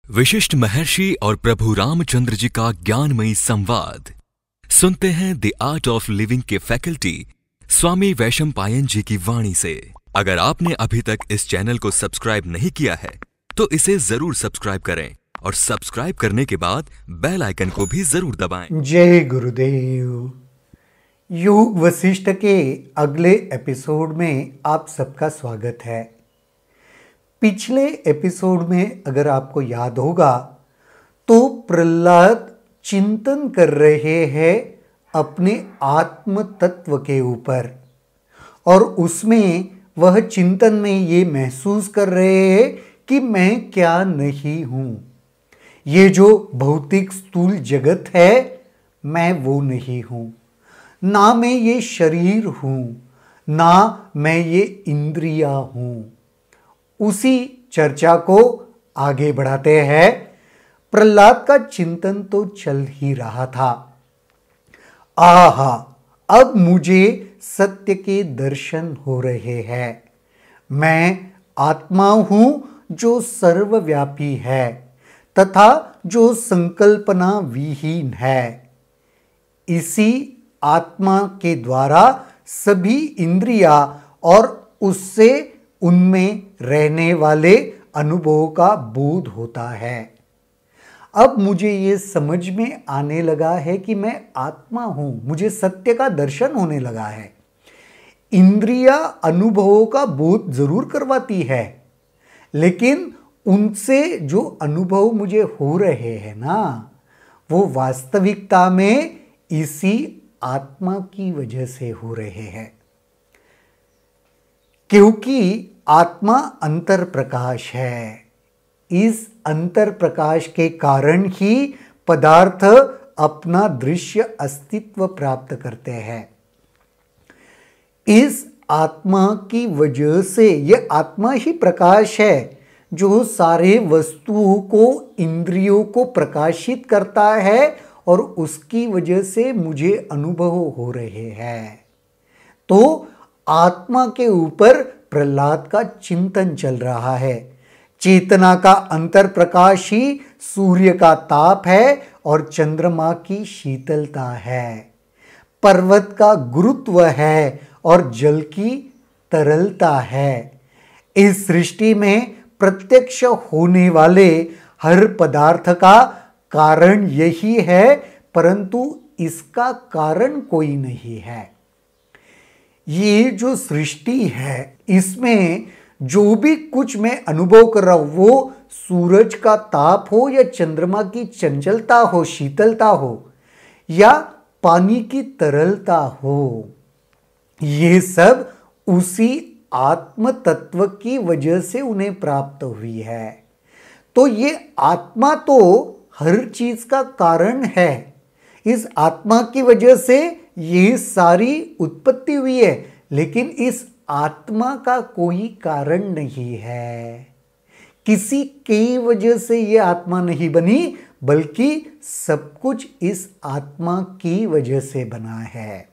विशिष्ट महर्षि और प्रभु रामचंद्र जी का ज्ञानमयी संवाद सुनते हैं द आर्ट ऑफ लिविंग के फैकल्टी स्वामी वैशंपायन जी की वाणी से। अगर आपने अभी तक इस चैनल को सब्सक्राइब नहीं किया है तो इसे जरूर सब्सक्राइब करें और सब्सक्राइब करने के बाद बेल आइकन को भी जरूर दबाएं। जय गुरुदेव। योग वशिष्ठ के अगले एपिसोड में आप सबका स्वागत है। पिछले एपिसोड में अगर आपको याद होगा तो प्रहलाद चिंतन कर रहे हैं अपने आत्म तत्व के ऊपर, और उसमें वह चिंतन में ये महसूस कर रहे हैं कि मैं क्या नहीं हूँ। ये जो भौतिक स्थूल जगत है मैं वो नहीं हूँ, ना मैं ये शरीर हूँ, ना मैं ये इंद्रिया हूँ। उसी चर्चा को आगे बढ़ाते हैं। प्रहलाद का चिंतन तो चल ही रहा था। आहा, अब मुझे सत्य के दर्शन हो रहे हैं। मैं आत्मा हूं जो सर्वव्यापी है तथा जो संकल्पना विहीन है। इसी आत्मा के द्वारा सभी इंद्रिया और उससे उनमें रहने वाले अनुभवों का बोध होता है। अब मुझे ये समझ में आने लगा है कि मैं आत्मा हूं, मुझे सत्य का दर्शन होने लगा है। इंद्रिया अनुभवों का बोध जरूर करवाती है, लेकिन उनसे जो अनुभव मुझे हो रहे हैं ना, वो वास्तविकता में इसी आत्मा की वजह से हो रहे हैं। क्योंकि आत्मा अंतर प्रकाश है। इस अंतर प्रकाश के कारण ही पदार्थ अपना दृश्य अस्तित्व प्राप्त करते हैं। इस आत्मा की वजह से यह आत्मा ही प्रकाश है जो सारे वस्तुओं को, इंद्रियों को प्रकाशित करता है, और उसकी वजह से मुझे अनुभव हो रहे हैं। तो आत्मा के ऊपर प्रहलाद का चिंतन चल रहा है। चेतना का अंतर प्रकाश ही सूर्य का ताप है और चंद्रमा की शीतलता है। पर्वत का गुरुत्व है और जल की तरलता है। इस सृष्टि में प्रत्यक्ष होने वाले हर पदार्थ का कारण यही है, परंतु इसका कारण कोई नहीं है। ये जो सृष्टि है इसमें जो भी कुछ मैं अनुभव कर रहा हूं, वो सूरज का ताप हो या चंद्रमा की चंचलता हो, शीतलता हो, या पानी की तरलता हो, ये सब उसी आत्म तत्व की वजह से उन्हें प्राप्त हुई है। तो ये आत्मा तो हर चीज का कारण है। इस आत्मा की वजह से ये सारी उत्पत्ति हुई है, लेकिन इस आत्मा का कोई कारण नहीं है। किसी की वजह से ये आत्मा नहीं बनी, बल्कि सब कुछ इस आत्मा की वजह से बना है।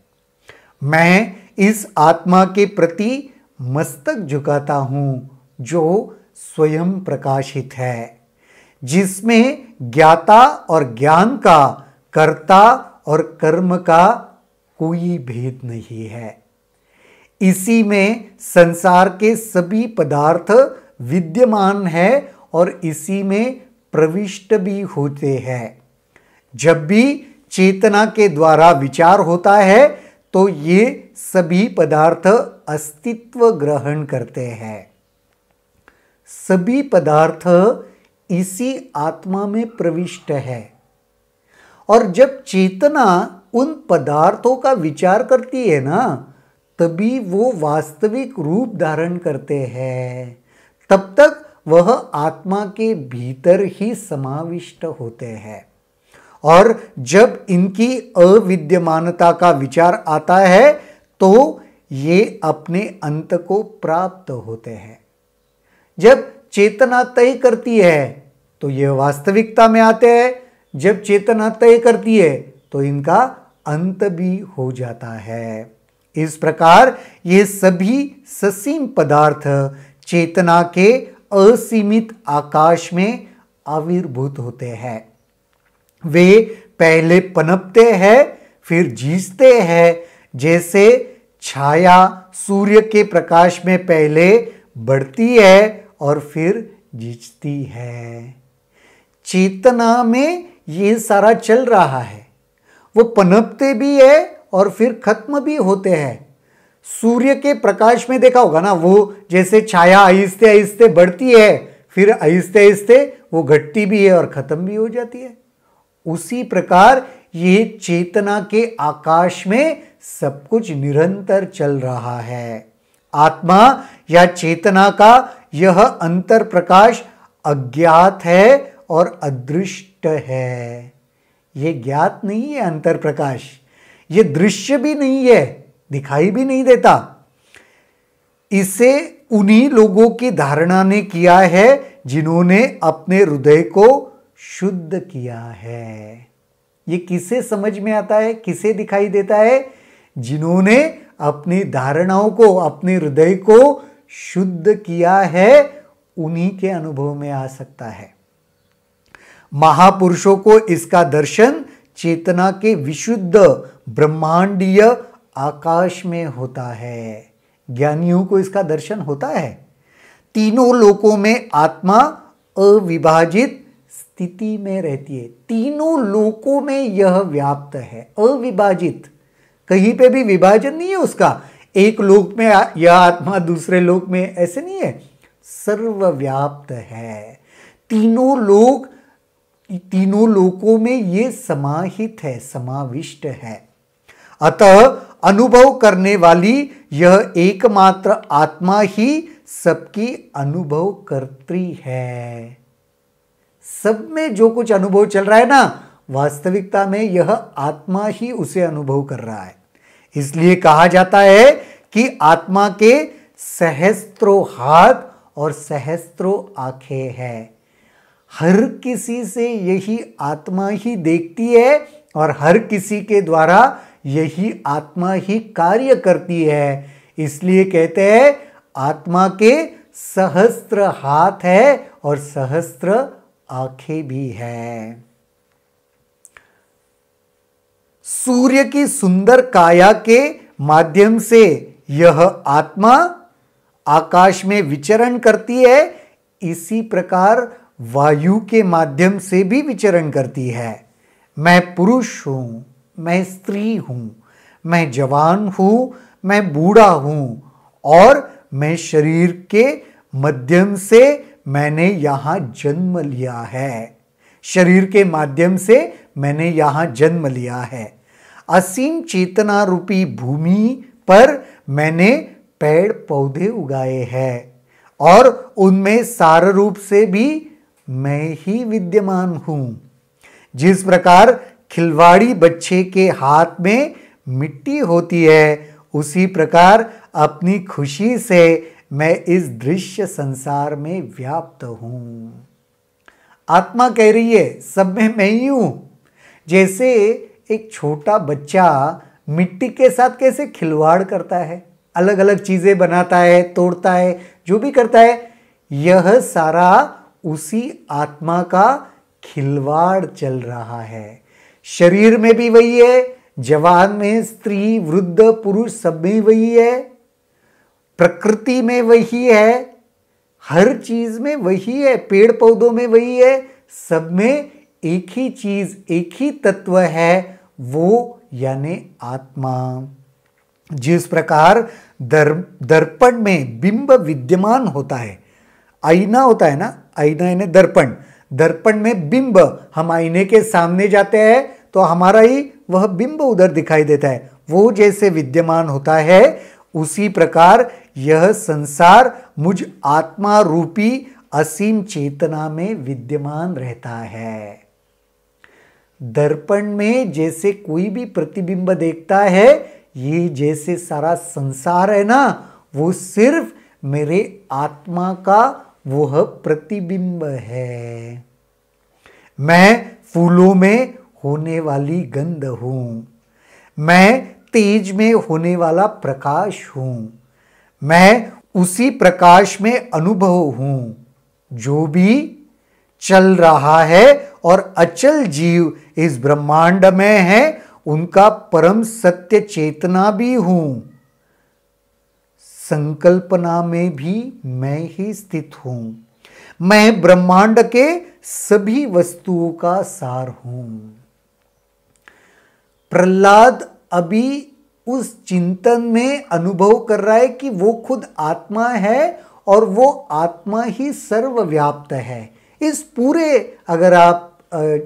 मैं इस आत्मा के प्रति मस्तक झुकाता हूं जो स्वयं प्रकाशित है, जिसमें ज्ञाता और ज्ञान का, कर्ता और कर्म का कोई भेद नहीं है। इसी में संसार के सभी पदार्थ विद्यमान है और इसी में प्रविष्ट भी होते हैं। जब भी चेतना के द्वारा विचार होता है तो ये सभी पदार्थ अस्तित्व ग्रहण करते हैं। सभी पदार्थ इसी आत्मा में प्रविष्ट है, और जब चेतना उन पदार्थों का विचार करती है ना, तभी वो वास्तविक रूप धारण करते हैं। तब तक वह आत्मा के भीतर ही समाविष्ट होते हैं, और जब इनकी अविद्यमानता का विचार आता है तो ये अपने अंत को प्राप्त होते हैं। जब चेतना तय करती है तो यह वास्तविकता में आते हैं। जब चेतना तय करती है तो इनका अंत भी हो जाता है। इस प्रकार ये सभी ससीम पदार्थ चेतना के असीमित आकाश में आविर्भूत होते हैं। वे पहले पनपते हैं, फिर जीते हैं। जैसे छाया सूर्य के प्रकाश में पहले बढ़ती है और फिर जीती है। चेतना में ये सारा चल रहा है। वो पनपते भी है और फिर खत्म भी होते हैं। सूर्य के प्रकाश में देखा होगा ना, वो जैसे छाया आहिस्ते आहिस्ते बढ़ती है, फिर आहिस्ते आहिस्ते वो घटती भी है और खत्म भी हो जाती है। उसी प्रकार ये चेतना के आकाश में सब कुछ निरंतर चल रहा है। आत्मा या चेतना का यह अंतर प्रकाश अज्ञात है और अदृष्ट है। ये ज्ञात नहीं है अंतर प्रकाश, ये दृश्य भी नहीं है, दिखाई भी नहीं देता। इसे उन्हीं लोगों की धारणा ने किया है जिन्होंने अपने हृदय को शुद्ध किया है। ये किसे समझ में आता है, किसे दिखाई देता है? जिन्होंने अपनी धारणाओं को, अपने हृदय को शुद्ध किया है, उन्हीं के अनुभव में आ सकता है। महापुरुषों को इसका दर्शन चेतना के विशुद्ध ब्रह्मांडीय आकाश में होता है। ज्ञानियों को इसका दर्शन होता है। तीनों लोकों में आत्मा अविभाजित स्थिति में रहती है। तीनों लोकों में यह व्याप्त है, अविभाजित। कहीं पे भी विभाजन नहीं है उसका। एक लोक में यह आत्मा, दूसरे लोक में, ऐसे नहीं है। सर्वव्याप्त है। तीनों लोकों में ये समाहित है, समाविष्ट है। अतः अनुभव करने वाली यह एकमात्र आत्मा ही सबकी अनुभव कर्त्री है। सब में जो कुछ अनुभव चल रहा है ना, वास्तविकता में यह आत्मा ही उसे अनुभव कर रहा है। इसलिए कहा जाता है कि आत्मा के सहस्त्रों हाथ और सहस्त्रों आंखें हैं। हर किसी से यही आत्मा ही देखती है और हर किसी के द्वारा यही आत्मा ही कार्य करती है। इसलिए कहते हैं आत्मा के सहस्त्र हाथ है और सहस्त्र आंखें भी हैं। सूर्य की सुंदर काया के माध्यम से यह आत्मा आकाश में विचरण करती है। इसी प्रकार वायु के माध्यम से भी विचरण करती है। मैं पुरुष हूं, मैं स्त्री हूं, मैं जवान हूं, मैं बूढ़ा हूं और मैं शरीर के माध्यम से मैंने यहां जन्म लिया है। शरीर के माध्यम से मैंने यहां जन्म लिया है। असीम चेतना रूपी भूमि पर मैंने पेड़ पौधे उगाए हैं और उनमें सार रूप से भी मैं ही विद्यमान हूं। जिस प्रकार खिलवाड़ी बच्चे के हाथ में मिट्टी होती है, उसी प्रकार अपनी खुशी से मैं इस दृश्य संसार में व्याप्त हूं। आत्मा कह रही है सब में मैं ही हूं। जैसे एक छोटा बच्चा मिट्टी के साथ कैसे खिलवाड़ करता है, अलग अलग चीजें बनाता है, तोड़ता है, जो भी करता है, यह सारा उसी आत्मा का खिलवाड़ चल रहा है। शरीर में भी वही है, जवान में, स्त्री, वृद्ध, पुरुष, सब में वही है, प्रकृति में वही है, हर चीज में वही है, पेड़ पौधों में वही है, सब में एक ही चीज, एक ही तत्व है, वो यानी आत्मा। जिस प्रकार दर्पण में बिंब विद्यमान होता है, आईना होता है ना, आईना यानी दर्पण, दर्पण में बिंब, हम आईने के सामने जाते हैं तो हमारा ही वह बिंब उधर दिखाई देता है, वो जैसे विद्यमान होता है, उसी प्रकार यह संसार मुझ आत्मा रूपी असीम चेतना में विद्यमान रहता है। दर्पण में जैसे कोई भी प्रतिबिंब देखता है, ये जैसे सारा संसार है ना, वो सिर्फ मेरे आत्मा का वह प्रतिबिंब है। मैं फूलों में होने वाली गंध हूं, मैं तेज में होने वाला प्रकाश हूं, मैं उसी प्रकाश में अनुभव हूं। जो भी चल रहा है और अचल जीव इस ब्रह्मांड में है, उनका परम सत्य चेतना भी हूं। संकल्पना में भी मैं ही स्थित हूं। मैं ब्रह्मांड के सभी वस्तुओं का सार हूं। प्रहलाद अभी उस चिंतन में अनुभव कर रहा है कि वो खुद आत्मा है और वो आत्मा ही सर्वव्याप्त है। इस पूरे अगर आप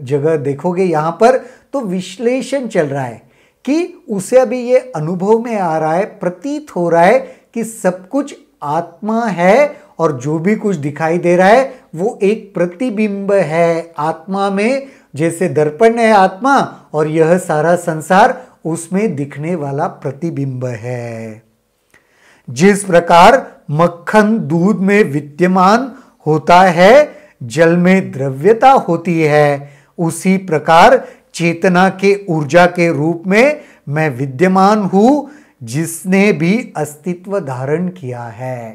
जगह देखोगे यहां पर तो विश्लेषण चल रहा है कि उसे अभी ये अनुभव में आ रहा है, प्रतीत हो रहा है कि सब कुछ आत्मा है और जो भी कुछ दिखाई दे रहा है वो एक प्रतिबिंब है आत्मा में। जैसे दर्पण है आत्मा और यह सारा संसार उसमें दिखने वाला प्रतिबिंब है। जिस प्रकार मक्खन दूध में विद्यमान होता है, जल में द्रव्यता होती है, उसी प्रकार चेतना के ऊर्जा के रूप में मैं विद्यमान हूं, जिसने भी अस्तित्व धारण किया है।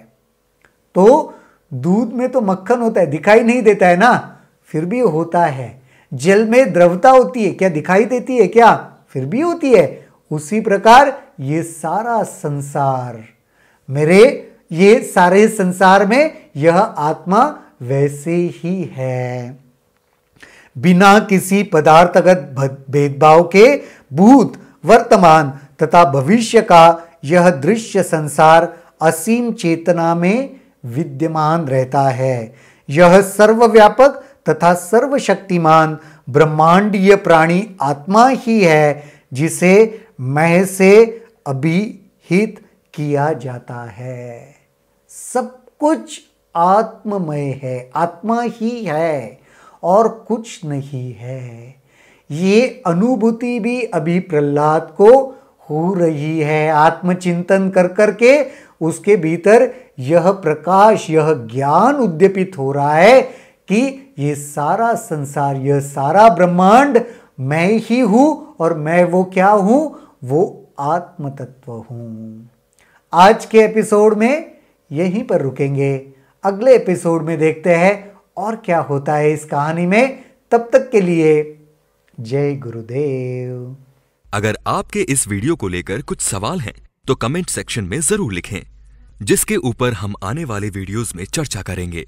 तो दूध में तो मक्खन होता है, दिखाई नहीं देता है ना, फिर भी होता है। जल में द्रवता होती है, क्या दिखाई देती है क्या, फिर भी होती है। उसी प्रकार ये सारा संसार ये सारे संसार में यह आत्मा वैसे ही है। बिना किसी पदार्थगत भेदभाव के भूत, वर्तमान तथा भविष्य का यह दृश्य संसार असीम चेतना में विद्यमान रहता है। यह सर्वव्यापक तथा सर्वशक्तिमान ब्रह्मांडीय प्राणी आत्मा ही है, जिसे मैं से अभिहित किया जाता है। सब कुछ आत्ममय है, आत्मा ही है और कुछ नहीं है। ये अनुभूति भी अभी प्रहलाद को हो रही है। आत्मचिंतन कर करके उसके भीतर यह प्रकाश, यह ज्ञान उद्दीपित हो रहा है कि ये सारा संसार, यह सारा ब्रह्मांड मैं ही हूं और मैं वो क्या हूं, वो आत्म तत्व हूं। आज के एपिसोड में यहीं पर रुकेंगे। अगले एपिसोड में देखते हैं और क्या होता है इस कहानी में। तब तक के लिए जय गुरुदेव। अगर आपके इस वीडियो को लेकर कुछ सवाल हैं तो कमेंट सेक्शन में जरूर लिखें, जिसके ऊपर हम आने वाले वीडियोस में चर्चा करेंगे।